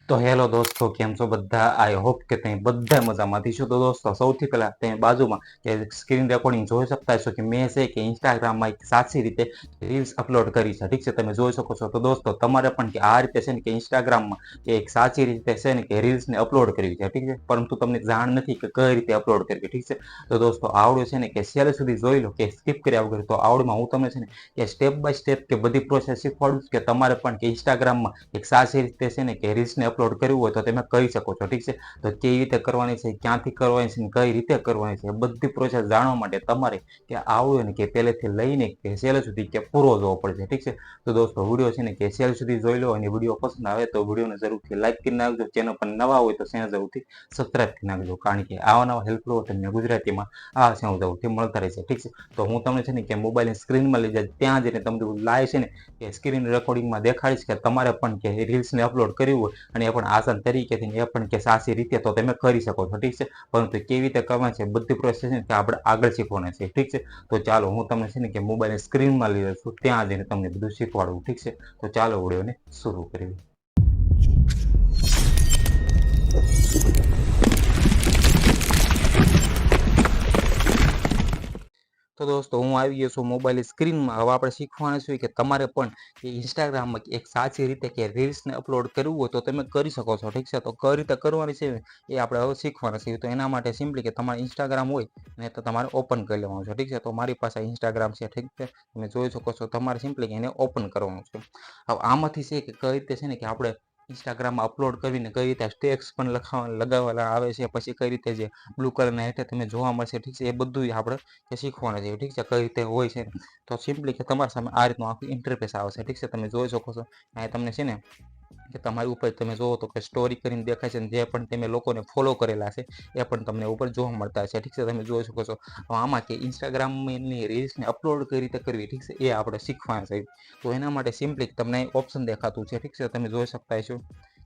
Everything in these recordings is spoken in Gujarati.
તો હેલો દોસ્તો, કેમ છો બધા? આઈ હોપ કે તમે બધા મજામાંથી છો. તો દોસ્તો, સૌથી પહેલા તમે બાજુમાં કે સ્ક્રીન રેકોર્ડિંગ જોઈ શકતા છો કે મેં છે કે ઇન્સ્ટાગ્રામમાં એક સાચી રીતે રીલ્સ અપલોડ કરી છે. ઠીક છે, તમે જોઈ શકો છો. તો દોસ્તો, તમારે પણ કે આ રીતે છે ને કે ઇન્સ્ટાગ્રામમાં એક સાચી રીતે છે ને કે રીલ્સને અપલોડ કરવી છે. ઠીક છે, પરંતુ તમને જાણ નથી કે કઈ રીતે અપલોડ કરવી. ઠીક છે, તો દોસ્તો, આવડું છે ને કે છેલ્લે સુધી જોઈ લો કે સ્કીપ કર્યા વગર. તો આવડમાં હું તમને છે ને કે સ્ટેપ બાય સ્ટેપ કે બધી પ્રોસેસ શીખવાડું છું કે તમારે પણ કે ઇન્સ્ટાગ્રામમાં એક સાચી રીતે છે ને કે રીલ્સને અપલોડ કરવું હોય તો તમે કરી શકો છો. ઠીક છે, તો કેવી રીતે કરવાની છે, ક્યાંથી કરવાની છે, કઈ રીતે કરવાની છે, બધી પ્રોસેસ જાણવા માટે તમારે કે આવડે ને કે પહેલેથી લઈને કે છેલ્લે સુધી કે પૂરો જોવો પડશે. ઠીક છે, તો દોસ્તો, વિડીયો છે ને કે છેલ્લે સુધી જોઈ લો અને વિડીયો પસંદ આવે તો વિડીયોને જરૂરથી લાઈક કરી નાખજો. ચેનલ પર નવા હોય તો ચેનલ જરૂરથી સબસ્ક્રાઈબ કરી નાખજો, કારણ કે આવા નવા હેલ્પફુલ તમને ગુજરાતીમાં આ ચેનલ જરૂરથી મળતા રહેશે. ઠીક છે, તો હું તમને છે ને કે મોબાઈલની સ્ક્રીનમાં લઈ જાય ત્યાં જઈને તમને લાઈવ છે ને કે સ્ક્રીન રેકોર્ડિંગમાં દેખાડીશ કે તમારે પણ કે રીલ્સને અપલોડ કર્યું હોય અને એ પણ આસાન તરીકેથી એ પણ કે સાચી રીતે તો તમે કરી શકો છો. ઠીક છે, પરંતુ કેવી રીતે કરવાની છે બધી પ્રોસેસ છે આપણે આગળ શીખવાના છે. ઠીક છે, તો ચાલો હું તમને છે ને કે મોબાઈલની સ્ક્રીનમાં લઈ જશું, ત્યાં જઈને તમને બધું શીખવાડવું. ઠીક છે, તો ચાલો વિડીયોને શરૂ કરીએ. તો દોસ્તો, હું આવી ગયો છું મોબાઈલ સ્ક્રીનમાં. હવે આપણે શીખવાનું છે કે તમારે પણ કે ઇન્સ્ટાગ્રામમાં એક સાચી રીતે કે રીલ્સને અપલોડ કરવું હોય તો તમે કરી શકો છો. ઠીક છે, તો કઈ રીતે કરવાની છે એ આપણે હવે શીખવાના છીએ. તો એના માટે સિમ્પલી કે તમારે ઇન્સ્ટાગ્રામ હોય ને તો તમારે ઓપન કરી લેવાનું છે. ઠીક છે, તો મારી પાસે ઇન્સ્ટાગ્રામ છે. ઠીક છે, તમે જોઈ શકો છો. તમારે સિમ્પલી એને ઓપન કરવાનું છે. હવે આમાંથી છે કે કઈ રીતે છે ને કે આપણે ઇન્સ્ટાગ્રામમાં અપલોડ કરીને કઈ રીતે ટેક્સ પણ લગાવવાના આવે છે, પછી કઈ રીતે જે બ્લુ કલરના હેઠે તમે જોવા મળશે. ઠીક છે, એ બધું આપણે શીખવાના છે. ઠીક છે, કઈ રીતે હોય છે. તો સિમ્પલી કે તમારા સામે આ રીતનું આખું ઇન્ટરફેસ આવશે. ઠીક છે, તમે જોઈ શકો છો. અહીં તમને છે ને કે તમારી ઉપર તમે જોવો તો કે સ્ટોરી કરીને દેખાય છે, જે પણ તમે લોકોને ફોલો કરેલા છે એ પણ તમને ઉપર જોવા મળતા છે. ઠીક છે, તમે જોઈ શકો છો. આમાં કે ઇન્સ્ટાગ્રામની રીલ્સને અપલોડ કઈ રીતે કરવી, ઠીક છે, એ આપણે શીખવાના છે. તો એના માટે સિમ્પલી તમને ઓપ્શન દેખાતું છે. ઠીક છે, તમે જોઈ શકતા છો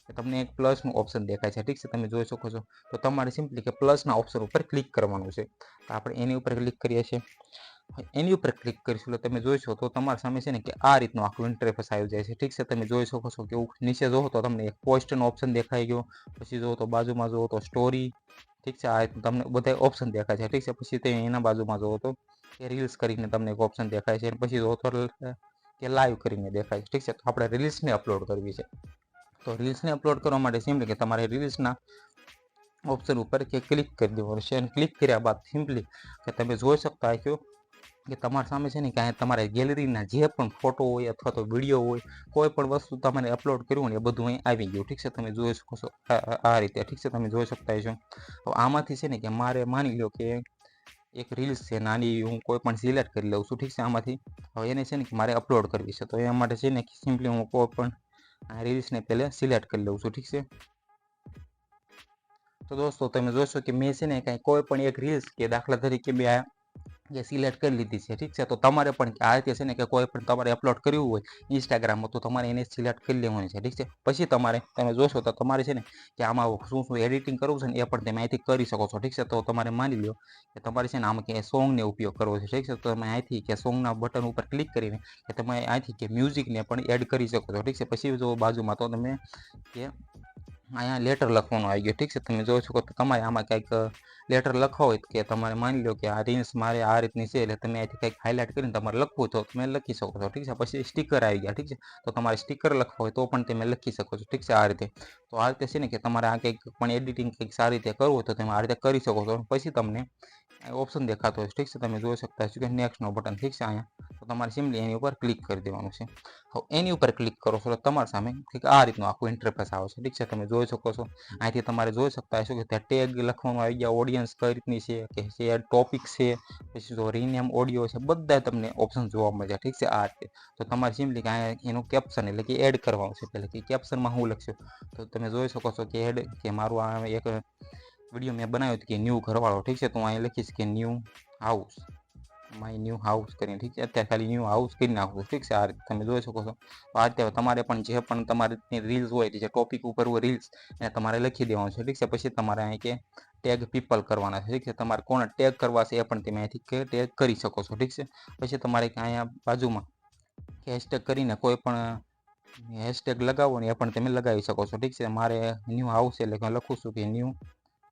કે તમને એક પ્લસનું ઓપ્શન દેખાય છે. ઠીક છે, તમે જોઈ શકો છો. તો તમારે સિમ્પલી કે પ્લસના ઓપ્શન ઉપર ક્લિક કરવાનું છે. તો આપણે એની ઉપર ક્લિક કરીએ છીએ. એની ઉપર ક્લિક કરીશું એટલે તમે જોઈશો તો તમારા સામે છે ને કે આ રીતનું આખું ઇન્ટરફેસ આવી જાય છે. ઠીક છે, તમે જોઈ શકો છો કે નીચે જોવો તો તમને એક પોસ્ટનો ઓપ્શન દેખાઈ ગયો, પછી જોવો તો બાજુમાં જોવો તો સ્ટોરી. ઠીક છે, આ તમને બધા ઓપ્શન દેખાય છે. ઠીક છે, પછી તે એના બાજુમાં જોવો તો કે રીલ્સ કરીને તમને એક ઓપ્શન દેખાય છે, પછી જોવો તો કે લાઈવ કરીને દેખાય છે. ઠીક છે, તો આપણે રીલ્સને અપલોડ કરવી છે. તો રીલ્સને અપલોડ કરવા માટે સિમ્પલી કે તમારે રીલ્સના ઓપ્શન ઉપર કે ક્લિક કરી દેવાનું છે, અને ક્લિક કર્યા બાદ સિમ્પલી કે તમે જોઈ શકતા છો કે તમારા સામે છે ને કે તમારે ગેલેરીના જે પણ ફોટો હોય અથવા તો વિડીયો હોય, કોઈ પણ વસ્તુ તમારે અપલોડ કરવું ને એ બધું અહીં આવી ગયું. ઠીક છે, તમે જોઈ શકો છો આ રીતે. ઠીક છે, તમે જોઈ શકતા છો. તો આમાંથી છે ને કે મારે માની લો કે એક રીલ્સ છે નાની, હું કોઈ પણ સિલેક્ટ કરી લઉં છું. ઠીક છે, આમાંથી હવે એને છે ને કે મારે અપલોડ કરવી છે. તો એના માટે છે ને સિમ્પલી હું કોઈ પણ રીલ્સને પહેલાં સિલેક્ટ કરી લઉં છું. ઠીક છે, તો દોસ્તો, તમે જોશો કે મેં છે ને કાંઈ કોઈ પણ એક રીલ્સ કે દાખલા તરીકે મેં જે સિલેક્ટ કરી લીધી છે. ઠીક છે, તો તમારે પણ આ રીતે છે ને કે કોઈ પણ તમારે અપલોડ કર્યું હોય ઇન્સ્ટાગ્રામમાં તો તમારે એને સિલેક્ટ કરી લેવાની છે. ઠીક છે, પછી તમે જોશો તો તમારે છે ને કે આમાં શું શું એડિટિંગ કરવું છે ને એ પણ તમે અહીંથી કરી શકો છો. ઠીક છે, તો તમારે માની લો કે તમારે છે ને આમાં કે સોંગને ઉપયોગ કરવો છે. ઠીક છે, તો તમે અહીંથી કે સોંગના બટન ઉપર ક્લિક કરીને કે તમે અહીંથી કે મ્યુઝિકને પણ એડ કરી શકો છો. ઠીક છે, પછી જો બાજુમાં તો તમે કે અહીંયા લેટર લખવાનું આવી ગયો. ઠીક છે, તમે જોઈ શકો તો તમારે આમાં કંઈક લેટર લખવા હોય કે તમારે માની લો કે આ રીલ્સ મારે આ રીતની છે એટલે તમે અહીંથી કંઈક હાઇલાઇટ કરીને તમારે લખવું તો તમે લખી શકો છો. ઠીક છે, પછી સ્ટીકર આવી ગયા. ઠીક છે, તો તમારે સ્ટીકર લખવા હોય તો પણ તમે લખી શકો છો. ઠીક છે, આ રીતે. તો આ રીતે છે ને કે તમારે આ કંઈક પણ એડિટિંગ કંઈક સારી રીતે કરવું હોય તો તમે આ રીતે કરી શકો છો. પછી તમને ઓપ્શન દેખાતો હોય. ઠીક છે, તમે જોઈ શકતા છો કે નેક્સ્ટનો બટન. ઠીક છે, અહીંયા તો તમારે સિમ્પલી એની ઉપર ક્લિક કરી દેવાનું છે. હવે એની ઉપર ક્લિક કરો છો તો તમારી સામે કંઈક આ રીતનું આખું ઇન્ટરફેસ આવે છે. ઠીક છે, તમે જોઈ શકો છો. અહીંથી તમારે જોઈ શકતા હશો કે ત્યાં ટેગ લખવાનું આવી ગયા, ઓડિયન્સ કઈ રીતની છે, કે શેર ટોપિક છે, પછી જો રીનેમ ઓડિયો છે, બધા તમને ઓપ્શન જોવા મળે છે. ઠીક છે, આ રીતે. તો તમારે સિમ્પલી કે એનું કેપ્શન એટલે કે એડ કરવાનું છે. એટલે કે કેપ્શનમાં હું લખશું તો તમે જોઈ શકો છો કે એડ કે મારું આ એક વિડીયો મેં બનાવ્યો હતો કે ન્યૂ ઘરવાળો. ઠીક છે, તો હું અહીં લખીશ કે new house, my new house કરીને. ઠીક છે, અત્યારે ખાલી ન્યૂ હાઉસ કરી નાખું. ઠીક છે, આ રીતે તમે જોઈ શકો છો. તો આ રીતે તમારે પણ જે પણ તમારી રીલ્સ હોય જે ટોપિક ઉપર હોય રીલ્સ એને તમારે લખી દેવાનું છે. ઠીક છે, પછી તમારે અહીં કે ટેગ પીપલ કરવાના છે. ઠીક છે, તમારે કોને ટેગ કરવા છે એ પણ તમે અહીંથી ટેગ કરી શકો છો. ઠીક છે, પછી તમારે અહીંયા બાજુમાં હેશટેગ કરીને કોઈ પણ હેશટેગ લગાવો ને એ પણ તમે લગાવી શકો છો. ઠીક છે. મારે ન્યૂ હાઉસ એટલે હું લખું છું કે ન્યૂ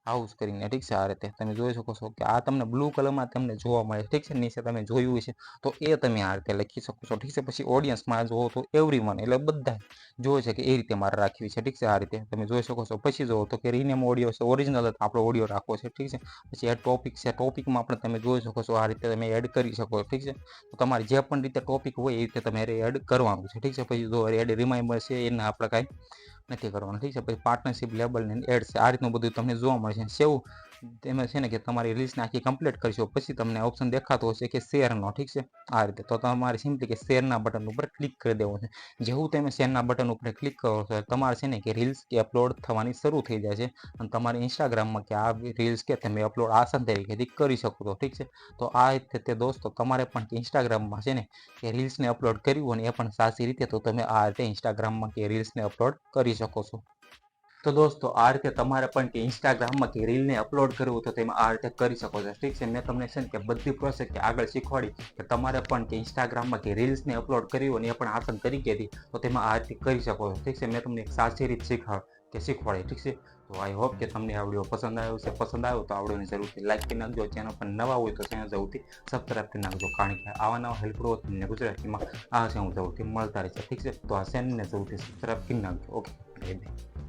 હાઉસ કરીને. ઠીક છે. આ રીતે તમે જોઈ શકો છો કે આ તમને બ્લુ કલરમાં તમને જોવા મળે. ઠીક છે. નીચે તમે જોયું છે તો એ તમે આ રીતે લખી શકો છો. ઠીક છે. પછી ઓડિયન્સમાં જોવો તો એવરીવન એટલે બધા જોવે છે કે એ રીતે મારે રાખવી છે. ઠીક છે. આ રીતે તમે જોઈ શકો છો. પછી જોવો તો કે રીનેમ ઓડિયો છે, ઓરિજિનલ આપણો ઓડિયો રાખવો છે. ઠીક છે. પછી એડ ટોપિક છે, ટોપિકમાં પણ તમે જોઈ શકો છો આ રીતે તમે એડ કરી શકો. ઠીક છે. તો તમારે જે પણ રીતે ટોપિક હોય એ રીતે તમે એડ કરવાનું છે. ઠીક છે. પછી જો એડ રિમાઇન્ડર છે એને આપણે કાંઈ નથી કરવાનું. ઠીક છે. પછી પાર્ટનરશિપ લેબલ ને એડ છે આ રીતનું બધું તમને જોવા મળશે. સેવ તેમાં છે ને કે તમારી રીલ્સને આખી કમ્પ્લીટ કરશો પછી તમને ઓપ્શન દેખાતો હશે કે શેરનો. ઠીક છે. આ રીતે તો તમારે સિમ્પલી કે શેરના બટન ઉપર ક્લિક કરી દેવું છે. જેવું તમે શેરના બટન ઉપર ક્લિક કરો છો તમારે છે ને કે રીલ્સ કે અપલોડ થવાની શરૂ થઈ જાય છે અને તમારે ઇન્સ્ટાગ્રામમાં કે આ રીલ્સ કે તમે અપલોડ આસાન તરીકેથી કરી શકો છો. ઠીક છે. તો આ રીતે દોસ્તો તમારે પણ ઇન્સ્ટાગ્રામમાં છે ને કે રીલ્સને અપલોડ કરવી હોય ને એ પણ સાચી રીતે તો તમે આ રીતે ઇન્સ્ટાગ્રામમાં કે રીલ્સને અપલોડ કરી શકો છો. તો દોસ્તો આ રીતે તમારે પણ કે ઇન્સ્ટાગ્રામમાં કે રીલને અપલોડ કરવું તો તમે આ રીતે કરી શકો છો. ઠીક છે. મેં તમને છે ને કે બધી પ્રોસેસ કે આગળ શીખવાડી કે તમારે પણ કે ઇન્સ્ટાગ્રામમાં કે રીલ્સને અપલોડ કરવી હોય ને એ પણ આસાન તરીકેથી તો તમે આ રીતે કરી શકો છો. ઠીક છે. મેં તમને એક સાચી રીત શીખવાડી. ઠીક છે. તો આઈ હોપ કે તમને આ વિડીયો પસંદ આવ્યો છે. પસંદ આવ્યો તો આ વિડીયોને જરૂરથી લાઈક કરી નાખજો. ચેનલ પર નવા હોય તો ચેનલ જરૂરથી સબસ્ક્રાઈબ કરી નાખજો. કારણ કે આવા નવા હેલ્પફુલ તમને ગુજરાતીમાં આ છે હું જરૂરથી મળતા રહેશે. ઠીક છે. તો આ ચેનલને જરૂરથી સબસ્ક્રાઈબ કરી નાખજો. ઓકે. Bye bye.